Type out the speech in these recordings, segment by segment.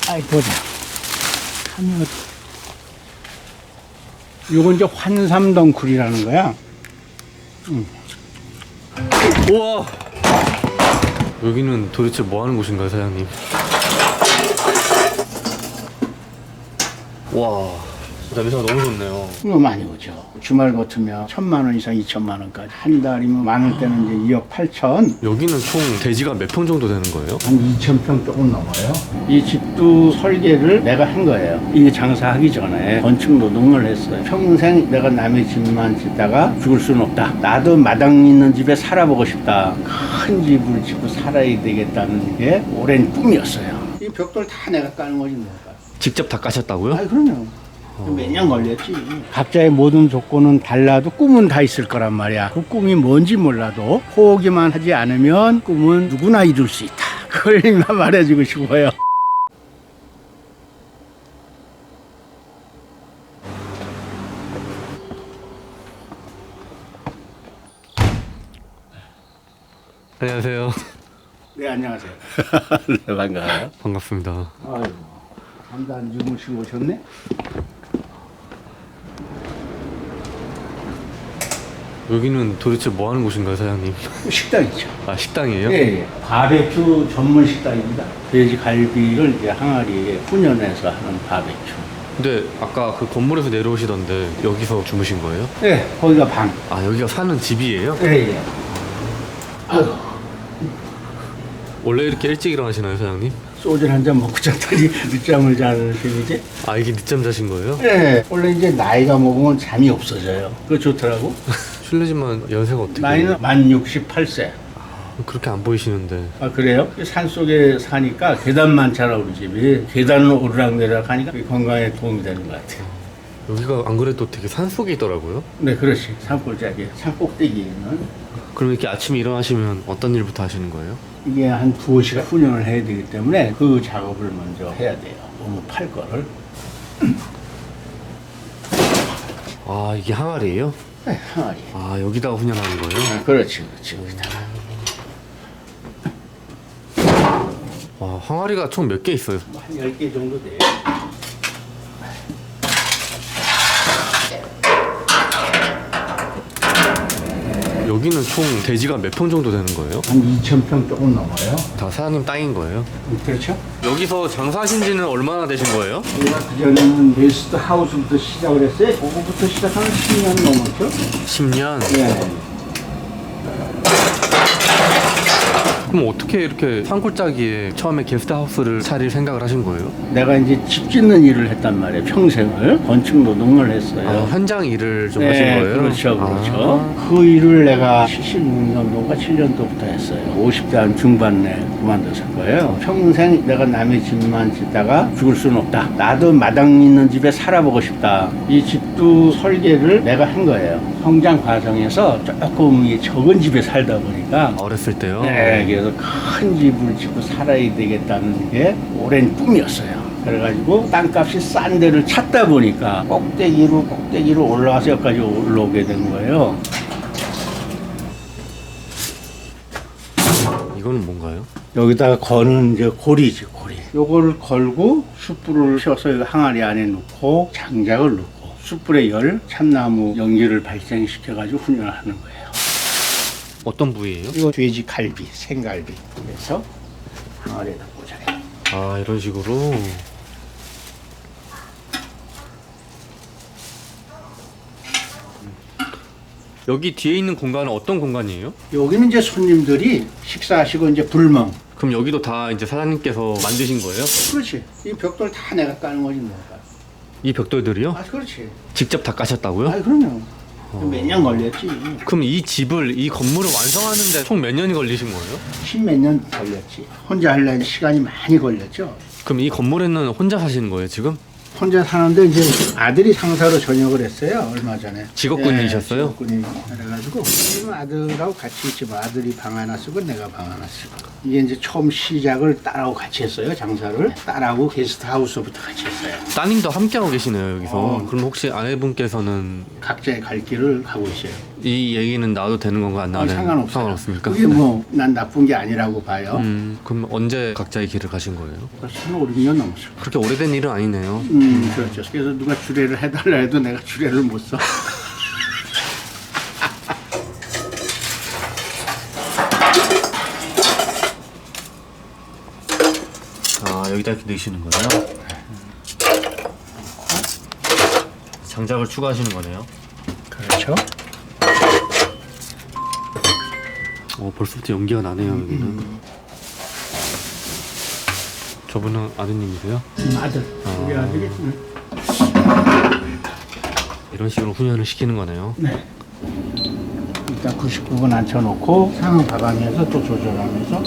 아이 보자. 요건 이제 환삼덩굴이라는 거야. 우와! 여기는 도대체 뭐 하는 곳인가요, 사장님? 와, 냄새가 너무 좋네요. 이거 많이 오죠. 주말 같으면 1,000만 원 이상 2,000만 원까지. 한 달이면 많을 때는 이제 2억 8천. 여기는 총 대지가 몇 평 정도 되는 거예요? 한 2,000평 조금 넘어요. 이 집도 설계를 내가 한 거예요. 이게 장사하기 전에 건축 노동을 했어요. 평생 내가 남의 집만 짓다가 죽을 수는 없다. 나도 마당 있는 집에 살아보고 싶다. 큰 집을 짓고 살아야 되겠다는 게 오랜 꿈이었어요. 이 벽돌 다 내가 까는 거지 뭐가. 직접 다 까셨다고요? 아이 그럼요. 몇 년 걸렸지. 각자의 모든 조건은 달라도 꿈은 다 있을 거란 말이야. 그 꿈이 뭔지 몰라도 포기만 하지 않으면 꿈은 누구나 이룰 수 있다. 그걸 말해주고 싶어요. 안녕하세요. 네, 안녕하세요. 네, 반가워요. 반갑습니다. 아이고, 잠도 안 주무시고 오셨네? 여기는 도대체 뭐 하는 곳인가요, 사장님? 식당이죠. 아, 식당이에요? 예. 바베큐 전문 식당입니다. 돼지 갈비를 이제 항아리에 훈연해서 하는 바베큐. 근데 아까 그 건물에서 내려오시던데 여기서 주무신 거예요? 네, 거기가 방. 아, 여기가 사는 집이에요? 예, 예. 아이고. 원래 이렇게 일찍 일어나시나요, 사장님? 소주 한 잔 먹고 잤더니 늦잠을 자는 셈이지? 아, 이게 늦잠 자신 거예요? 네. 원래 이제 나이가 먹으면 잠이 없어져요. 그거 좋더라고. 실례지만 연세가 어떻게 나이는 만 68세. 그렇게 안 보이시는데. 아, 그래요? 산 속에 사니까 계단만 차라 우리 집이. 계단을 오르락내리락 하니까 건강에 도움이 되는 것 같아요. 여기가 안 그래도 되게 산속에 있더라고요. 네, 그렇지. 산골짜기. 산 꼭대기에는. 그럼 이렇게 아침에 일어나시면 어떤 일부터 하시는 거예요? 이게 한 2시간 훈련을 해야 되기 때문에 그 작업을 먼저 해야 돼요. 너무 팔 거를. 아, 이게 항아리예요? 네, 항아리. 아, 여기다가 훈련하는 거예요? 아, 그렇지, 그렇지. 여기다가. 와, 항아리가 총 몇 개 있어요? 한 10개 정도 돼요. 여기는 총 대지가 몇 평 정도 되는 거예요? 한 2,000평 조금 넘어요. 다 사장님 땅인 거예요? 그렇죠? 여기서 장사하신 지는 얼마나 되신 거예요? 우리가 그전에는 게스트 하우스부터 시작을 했어요. 그거부터 시작하면 10년 넘었죠? 10년? 네. 그럼 어떻게 이렇게 산골짜기에 처음에 게스트하우스를 차릴 생각을 하신 거예요? 내가 이제 집 짓는 일을 했단 말이에요. 평생을. 건축 노동을 했어요. 아, 현장 일을 좀 네, 하신 거예요? 그렇죠, 그렇죠. 그 일을 내가 76년도가 7년도부터 했어요. 50대 한 중반에 그만뒀을 거예요. 평생 내가 남의 집만 짓다가 죽을 수는 없다. 나도 마당 있는 집에 살아보고 싶다. 이 집도 설계를 내가 한 거예요. 성장 과정에서 조금 이 적은 집에 살다 보니까 어렸을 때요? 네, 그래서 큰 집을 짓고 살아야 되겠다는 게 오랜 꿈이었어요. 그래가지고 땅값이 싼 데를 찾다 보니까 꼭대기로 올라와서 여기까지 올라오게 된 거예요. 이거는 뭔가요? 여기다가 거는 이제 고리지, 고리. 요거를 걸고 숯불을 펴서 이 항아리 안에 넣고 장작을 넣고 숯불에 열, 참나무 연기를 발생시켜가지고 훈련하는 거예요. 어떤 부위예요? 이거 돼지 갈비, 생갈비. 그래서 항아리에다 꽂아요. 아, 이런 식으로. 여기 뒤에 있는 공간은 어떤 공간이에요? 여기는 이제 손님들이 식사하시고 이제 불멍. 그럼 여기도 다 이제 사장님께서 만드신 거예요? 그렇지. 이 벽돌 다 내가 까는 거지 뭐가. 이 벽돌들이요? 아, 그렇지. 직접 다 까셨다고요? 아, 그럼요. 몇 년 걸렸지. 그럼 이 집을, 이 건물을 완성하는데 총 몇 년이 걸리신 거예요? 10몇 년 걸렸지. 혼자 하려면 시간이 많이 걸렸죠. 그럼 이 건물에는 혼자 사시는 거예요, 지금? 혼자 사는데 이제 아들이 상사로 전역을 했어요. 얼마 전에. 직업군이셨어요? 직업군이 그래가지고 지금 아들하고 같이 있지 뭐. 아들이 방 하나 쓰고 내가 방 하나 쓰고. 이게 이제 처음 시작을 딸하고 같이 했어요. 장사를. 딸하고 게스트하우스부터 같이 했어요. 따님도 함께하고 계시네요, 여기서. 어. 그럼 혹시 아내분께서는 각자의 갈 길을 가고 있어요. 이 얘기는 나와도 되는 건가 안 나와도 상관없어요. 상관없습니까? 그게 뭐 난 나쁜 게 아니라고 봐요. 그럼 언제 각자의 길을 가신 거예요? 벌써 한 5, 6년 넘었어요. 그렇게 오래된 일은 아니네요. 그렇죠. 그래서 누가 주례를 해달라 해도 내가 주례를 못 써. 아, 여기다 이렇게 넣으시는 거예요? 장작을 추가하시는 거네요. 그렇죠. 벌써부터 연기가 나네요, 여기는. 저분은 아드님이세요? 아들. 우리 아들이. 이런 식으로 훈련을 시키는 거네요. 네. 일단 99분 앉혀놓고 상황 봐가면서 또 조절하면서.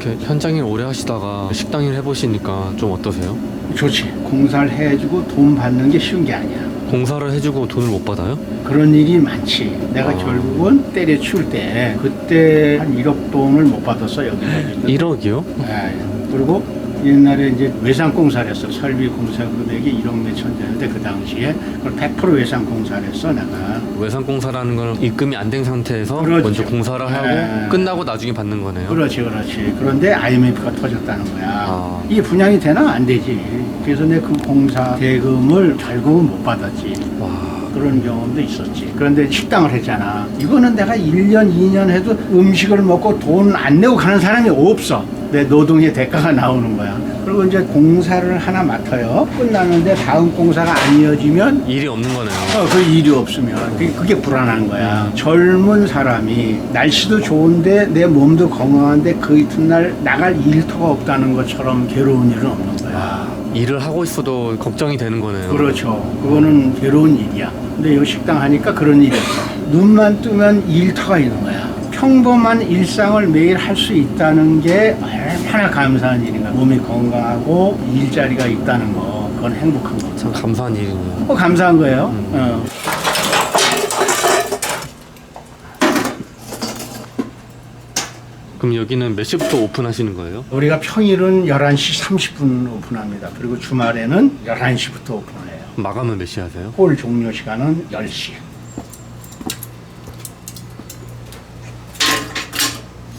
이렇게 현장일 오래 하시다가 식당일 해보시니까 좀 어떠세요? 좋지. 공사를 해주고 돈 받는 게 쉬운 게 아니야. 공사를 해주고 돈을 못 받아요? 그런 일이 많지. 내가 결국은 때려치울 때 그때 한 1억 돈을 못 받았어 여기서. 1억이요? 네. 그리고 옛날에 이제 외상공사를 했어. 설비 공사 금액이 1억 몇천 되는데 그 당시에 그걸 100% 외상공사를 했어 내가. 외상공사라는 건 입금이 안 된 상태에서 그렇죠. 먼저 공사를 하고 네. 끝나고 나중에 받는 거네요. 그렇지. 그런데 IMF가 터졌다는 거야. 아. 이게 분양이 되나 안 되지. 그래서 내 그 공사 대금을 결국은 못 받았지. 와. 그런 경험도 있었지. 그런데 식당을 했잖아. 이거는 내가 1년, 2년 해도 음식을 먹고 돈 안 내고 가는 사람이 없어. 내 노동의 대가가 나오는 거야. 그리고 이제 공사를 하나 맡아요. 끝나는데 다음 공사가 안 이어지면 일이 없는 거네요. 그 일이 없으면 그게 불안한 거야. 젊은 사람이 날씨도 좋은데 내 몸도 건강한데 그 이튿날 나갈 일터가 없다는 것처럼 괴로운 일은 없는 거야. 일을 하고 있어도 걱정이 되는 거네요. 그렇죠. 그거는 괴로운 일이야. 근데 여기 식당 하니까 그런 일이 없어. 눈만 뜨면 일터가 있는 거야. 평범한 일상을 매일 할 수 있다는 게 얼마나 감사한 일인가. 몸이 건강하고 일자리가 있다는 거. 그건 행복한 거. 참 감사한 일이네요. 감사한 거예요. 그럼 여기는 몇 시부터 오픈하시는 거예요? 우리가 평일은 11시 30분 오픈합니다. 그리고 주말에는 11시부터 오픈해요. 마감은 몇 시 하세요? 홀 종료 시간은 10시.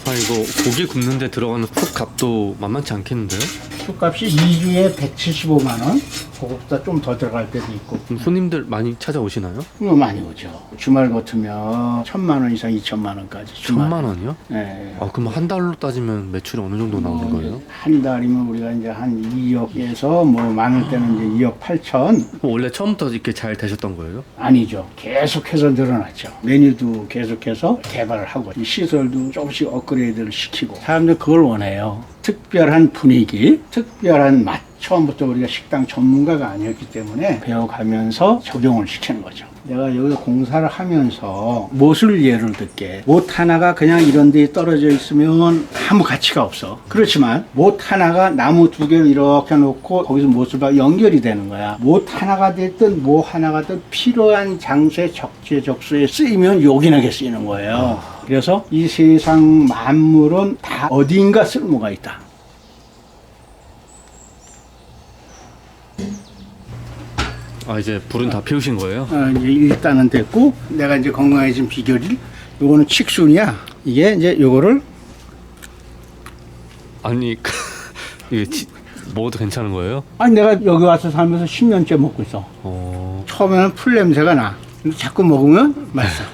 아, 이거 고기 굽는데 들어가는 푹 값도 만만치 않겠는데요? 숯값이 2주에 175만 원. 그것보다 좀 더 들어갈 때도 있고. 그럼 손님들 많이 찾아오시나요? 이거 많이 오죠. 주말 같으면 1,000만 원 이상 2천만 원까지. 주말. 1,000만 원이요? 네. 아, 그럼 한 달로 따지면 매출이 어느 정도 나오는 거예요? 한 달이면 우리가 이제 한 2억에서 뭐 많을 때는 이제 2억 8천. 그럼 원래 처음부터 이렇게 잘 되셨던 거예요? 아니죠. 계속해서 늘어났죠. 메뉴도 계속해서 개발을 하고 이 시설도 조금씩 업그레이드를 시키고 사람들 그걸 원해요. 특별한 분위기, 특별한 맛. 처음부터 우리가 식당 전문가가 아니었기 때문에 배워가면서 적용을 시키는 거죠. 내가 여기서 공사를 하면서 못을 예를 들게 못 하나가 그냥 이런 데에 떨어져 있으면 아무 가치가 없어. 그렇지만 못 하나가 나무 두 개를 이렇게 놓고 거기서 못을 봐 연결이 되는 거야. 못 하나가 됐든 뭐 하나가 됐든 필요한 장소에 적재적소에 쓰이면 요긴하게 쓰이는 거예요. 그래서 이 세상 만물은 다 어딘가 쓸모가 있다. 아, 이제 불은 다 피우신 거예요? 이제 일단은 됐고 내가 이제 건강해진 비결이 요거는 칡순이야. 이게 이제 요거를 아니 이게 먹어도 괜찮은 거예요? 아니 내가 여기 와서 살면서 10년째 먹고 있어. 처음에는 풀 냄새가 나. 근데 자꾸 먹으면 맛있어.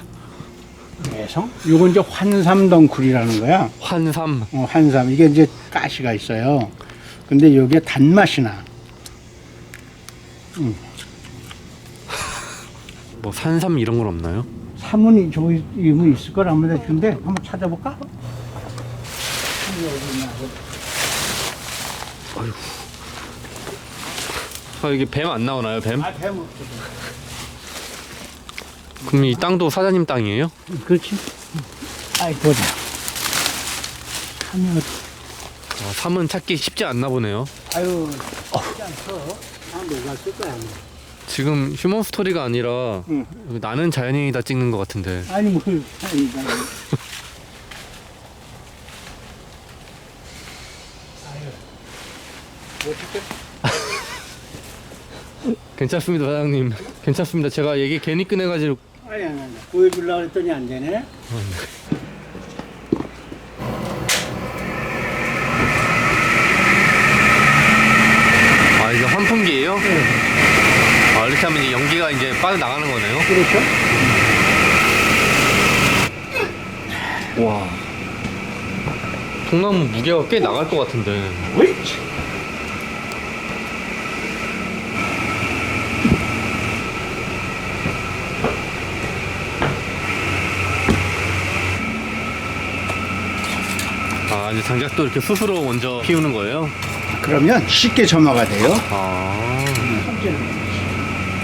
그래서 요건 이제 환삼덩쿨이라는 거야. 환삼. 환삼. 이게 이제 가시가 있어요. 근데 여기에 단맛이 나. 뭐 산삼 이런 건 없나요? 삼은 저기 이미 있을 거라 아무데 근데 한번 찾아볼까? 아, 이게 뱀 안 나오나요, 뱀? 뱀 없어. 그럼 이 땅도 사장님 땅이에요? 그렇지. 아이 보자. 하면 삼은 찾기 쉽지 않나 보네요. 아유 쉽지 않죠. 다 녹았을 거야. 지금 휴먼 스토리가 아니라 응. 나는 자연인이다 찍는 것 같은데. 아니 뭘 아니다. 아유 어떻게? 괜찮습니다, 사장님. 괜찮습니다. 제가 얘기 괜히 꺼내가지고. 아니, 보여주려고 했더니 안 되네. 아, 이게 환풍기예요? 아, 이렇게 하면 이제 연기가 이제 빠져나가는 거네요. 그렇죠? 와. 통나무 무게가 꽤 나갈 것 같은데. 옳지. 아, 이제 장작도 이렇게 스스로 먼저 피우는 거예요? 그러면 쉽게 점화가 돼요. 아.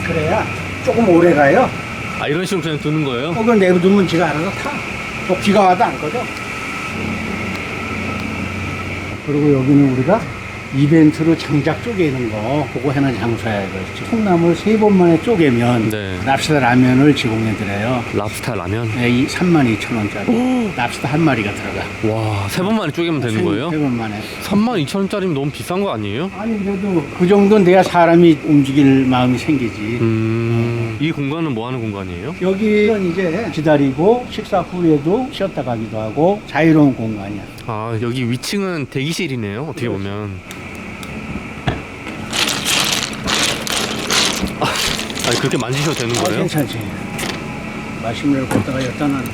그래야 조금 오래 가요. 아, 이런 식으로 그냥 두는 거예요? 그걸 내두면 지가 알아서 타. 또 비가 와도 안 꺼져. 그리고 여기는 우리가 이벤트로 장작 쪼개는 거 그거 해놓은 장소야 이거. 콩나물 3번 만에 쪼개면 네. 랍스터 라면을 제공해드려요. 랍스타 라면? 네, 이 32,000원짜리 랍스터 한 마리가 들어가. 와, 3번 만에 쪼개면 되는 거예요? 3번 만에. 32,000원짜리면 너무 비싼 거 아니에요? 아니 그래도 그 정도는 돼야 사람이 움직일 마음이 생기지. 이 공간은 뭐 하는 공간이에요? 여기는 이제 기다리고 식사 후에도 쉬었다 가기도 하고 자유로운 공간이야. 아, 여기 위층은 대기실이네요, 어떻게 보면. 아니, 그렇게 만지셔도 되는 거예요? 괜찮지. 마시멜로 걷다가 여기다 놨네.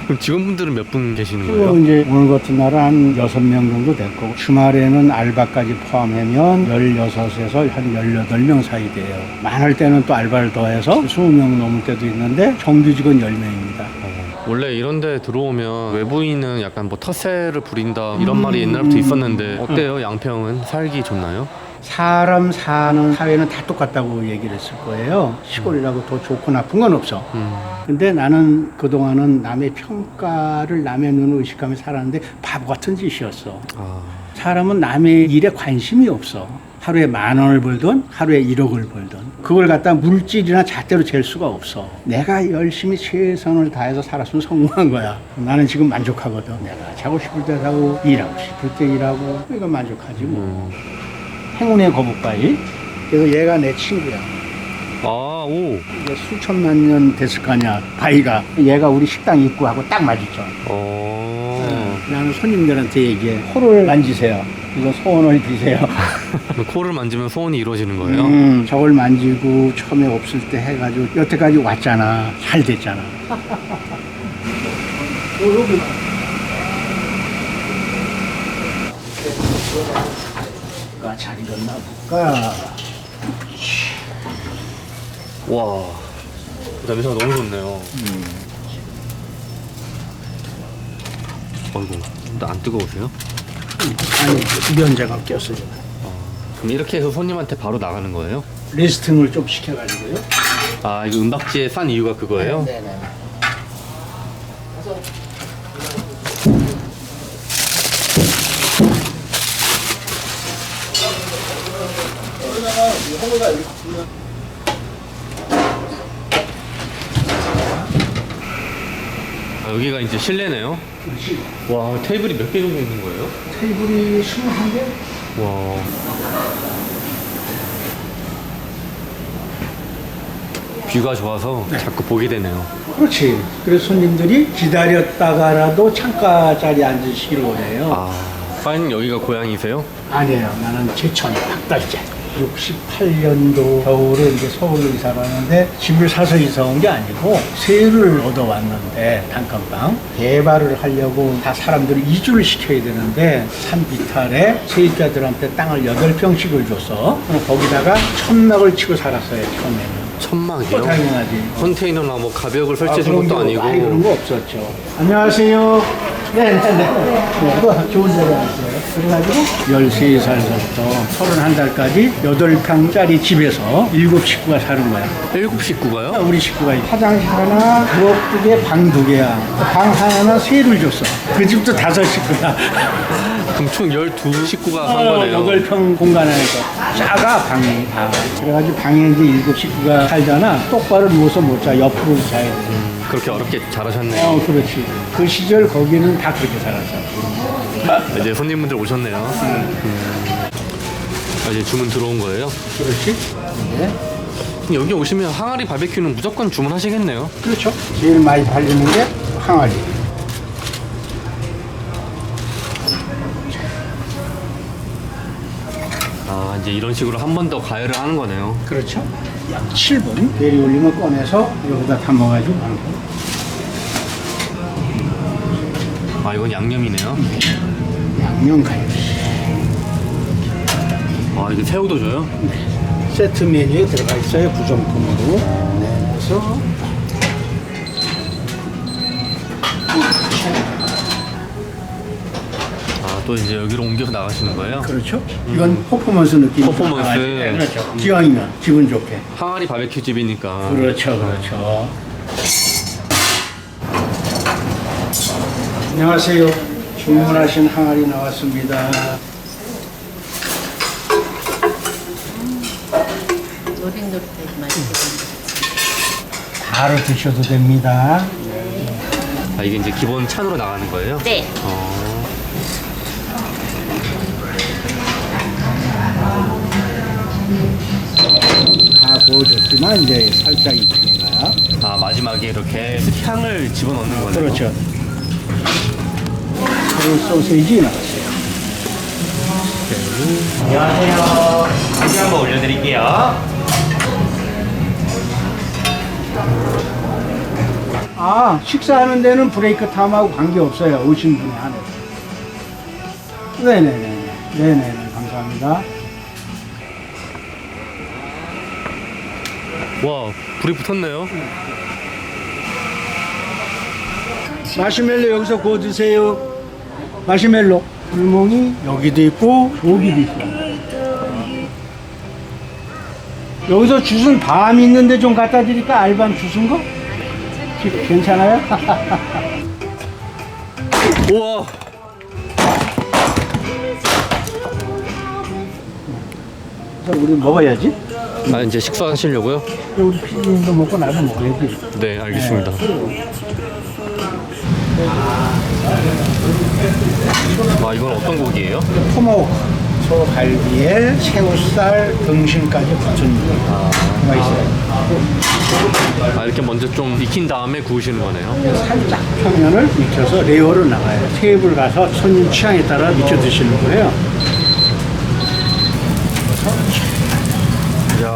그럼 직원분들은 몇 분 계시는 그리고 거예요? 이제 오늘 같은 날은 한 6명 정도 됐고 주말에는 알바까지 포함하면 16에서 한 18명 사이 돼요. 많을 때는 또 알바를 더해서 20명 넘을 때도 있는데 정규직은 10명입니다. 원래 이런 데 들어오면 외부인은 약간 뭐 텃세를 부린다 이런 말이 옛날부터 있었는데 어때요? 양평은 살기 좋나요? 사람 사는 사회는 다 똑같다고 얘기를 했을 거예요. 시골이라고 더 좋고 나쁜 건 없어. 근데 나는 그동안은 남의 평가를 남의 눈을 의식하며 살았는데 바보 같은 짓이었어. 아, 사람은 남의 일에 관심이 없어. 하루에 10,000원을 벌든 하루에 1억을 벌든 그걸 갖다 물질이나 잣대로 잴 수가 없어. 내가 열심히 최선을 다해서 살았으면 성공한 거야. 나는 지금 만족하거든. 내가 자고 싶을 때 자고 일하고 싶을 때 일하고 그러니까 만족하지 뭐. 행운의 거북바위. 그래서 얘가 내 친구야. 아, 오. 이게 수천만 년 됐을 거 아니야 바위가. 얘가 우리 식당 입구하고 딱 맞았죠. 나는 손님들한테 얘기해. 코를 만지세요. 이거 소원을 비세요. 코를 만지면 소원이 이루어지는 거예요? 저걸 만지고 처음에 없을 때 해가지고 여태까지 왔잖아. 잘 됐잖아. 잘 익었나 볼까? 와, 냄새가 너무 좋네요. 어이구, 근데 안 뜨거우세요? 아니, 면제가 꼈어요. 그럼 이렇게 해서 손님한테 바로 나가는 거예요? 리스팅을 좀 시켜가지고요. 아, 이거 은박지에 싼 이유가 그거예요? 네네. 아, 여기가 이제 실내네요? 와, 테이블이 몇 개 정도 있는 거예요? 테이블이 21개? 와. 뷰가 좋아서 자꾸 보게 되네요. 그렇지. 그래서 손님들이 기다렸다가라도 창가 자리에 앉으시길 원해요. 아, 사장님 여기가 고향이세요? 아니에요. 나는 제천 박달재. 68년도 겨울에 이제 서울로 이사를 왔는데 집을 사서 이사 온 게 아니고 세를 얻어왔는데 단칸방 개발을 하려고 다 사람들을 이주를 시켜야 되는데 산 비탈에 세입자들한테 땅을 8평씩을 줘서 거기다가 천막을 치고 살았어요. 처음에는. 천막이요? 당연하지. 컨테이너나 뭐 가벽을 설치해 준 그런 것도 거, 아니고. 아니, 그런 거 없었죠. 안녕하세요. 네, 그거 좋은 데로 왔어요. 그래가지고 13살부터 31살까지 8평짜리 집에서 7식구가 사는 거야. 7식구가요? 우리 식구가 화장실 하나, 부엌 2개, 방 2개야. 방 하나는 세를 줬어. 그 집도 5식구야. 그럼 총 12식구가 산 거네요. 8평 공간 안에서 작아 방이 다. 그래가지고 방에 이제 7식구가 살잖아. 똑바로 누워서 못 자. 옆으로 자야 돼. 그렇게 어렵게 잘하셨네요. 그렇지. 그 시절 거기는 다 그렇게 살았어. 이제 손님분들 오셨네요. 아, 이제 주문 들어온 거예요? 그렇지? 네. 그럼 여기 오시면 항아리 바베큐는 무조건 주문하시겠네요. 그렇죠. 제일 많이 팔리는 게 항아리. 아, 이제 이런 식으로 한 번 더 가열을 하는 거네요. 그렇죠. 약 7분 대리 올리면 꺼내서 여기다 담아가지고 하는 거. 아, 이건 양념이네요. 양념 가열. 아, 이게 새우도 줘요? 세트 메뉴에 들어가 있어요. 구성품으로. 네, 그래서 아, 또 이제 여기로 옮겨서 나가시는 거예요? 그렇죠. 이건 퍼포먼스 느낌. 퍼포먼스. 그렇죠. 기왕이면 기분 좋게. 항아리 바베큐 집이니까. 그렇죠, 그렇죠. 안녕하세요. 주문하신 항아리 나왔습니다. 노릇노릇하게 맛있게 바로 드셔도 됩니다. 아, 이게 이제 기본 찬으로 나가는 거예요? 네. 다 구워졌지만 이제 살짝 익히는 거야. 아, 마지막에 이렇게 향을 집어넣는 거네요. 그렇죠. 그리고 소세지 나왔어요. 안녕하세요. 고기 한번 올려드릴게요. 아, 식사하는 데는 브레이크 타임하고 관계없어요. 오신 분이 안에. 네네네. 네네네. 감사합니다. 와, 불이 붙었네요. 마시멜로 여기서 구워 드세요. 마시멜로. 불멍이 여기도 있고 여기도 있어요. 여기서 주순 밤 있는데 좀 갖다 드릴까? 알밤 주순 거? 괜찮아요? 우와. 우리 먹어야지. 아, 이제 식사하시려고요? 우리 피디님도 먹고 나도 먹어야지. 네, 알겠습니다. 아, 이건 어떤 고기예요? 토마호크, 소갈비에 새우살, 등심까지 붙은 거가 있어요. 아, 이렇게 먼저 좀 익힌 다음에 구우시는 거네요. 살짝 표면을 익혀서 레어로 나가요. 테이블 가서 손님 취향에 따라 익혀 드시는 거예요. 이야.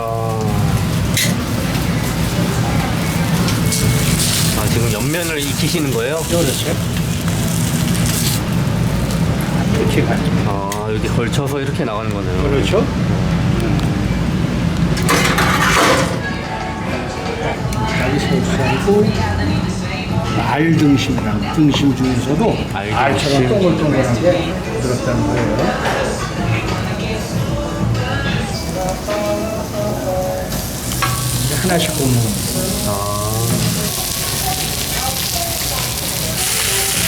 아, 지금 옆면을 익히시는 거예요? 그렇죠. 이렇게 가요. 아, 여기 걸쳐서 이렇게 나가는 거네요. 그렇죠. 여기 새우살이고 알 등심이랑 등심 중에서도 알 알처럼 등심. 동글동글한 게 들었다는 거예요. 이제 하나씩 굽는 겁니다.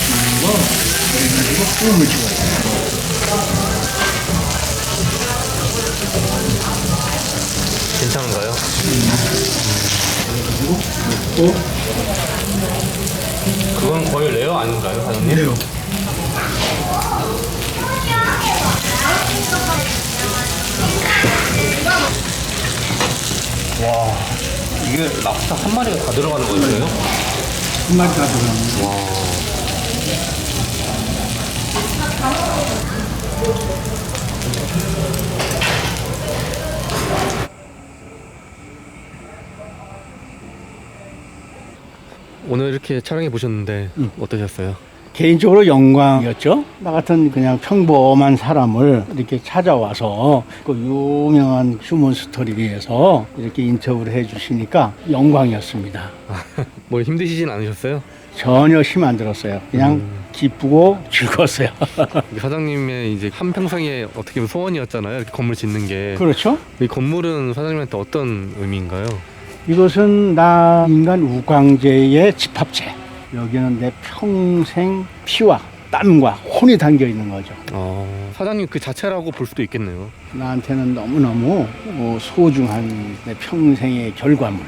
그리고 그래가지고 뿜을 집어요. 괜찮은가요? 또 그건 거의 레어 아닌가요, 사장님? 레어. 와, 이게 랍스터 한 마리가 다 들어가는 거였어요? 한 마리 다 들어갑니다. 와. 오늘 이렇게 촬영해 보셨는데 어떠셨어요? 개인적으로 영광이었죠. 나 같은 그냥 평범한 사람을 이렇게 찾아와서 그 유명한 휴먼 스토리에서 이렇게 인터뷰를 해주시니까 영광이었습니다. 뭐 힘드시진 않으셨어요? 전혀 힘 안 들었어요. 그냥 기쁘고 즐거웠어요. 사장님의 이제 한평생의 어떻게 보면 소원이었잖아요. 이렇게 건물 짓는 게. 그렇죠? 이 건물은 사장님한테 어떤 의미인가요? 이것은 나 인간 우광제의 집합체. 여기는 내 평생 피와 땀과 혼이 담겨 있는 거죠. 사장님 그 자체라고 볼 수도 있겠네요. 나한테는 너무너무 소중한 내 평생의 결과물.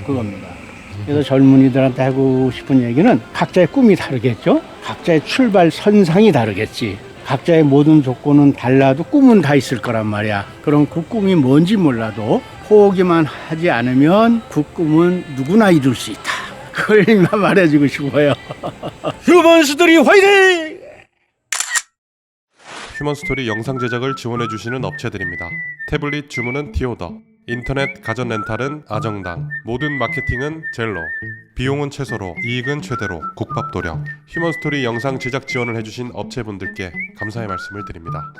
그겁니다. 그래서 젊은이들한테 하고 싶은 얘기는 각자의 꿈이 다르겠죠? 각자의 출발 선상이 다르겠지. 각자의 모든 조건은 달라도 꿈은 다 있을 거란 말이야. 그럼 그 꿈이 뭔지 몰라도 포기만 하지 않으면 그 꿈은 누구나 이룰 수 있다. 그걸 말해주고 싶어요. 휴먼스토리 화이팅! 휴먼스토리 영상 제작을 지원해주시는 업체들입니다. 태블릿 주문은 티오더, 인터넷 가전 렌탈은 아정당, 모든 마케팅은 젤로, 비용은 최소로, 이익은 최대로, 국밥도령. 휴먼스토리 영상 제작 지원을 해주신 업체분들께 감사의 말씀을 드립니다.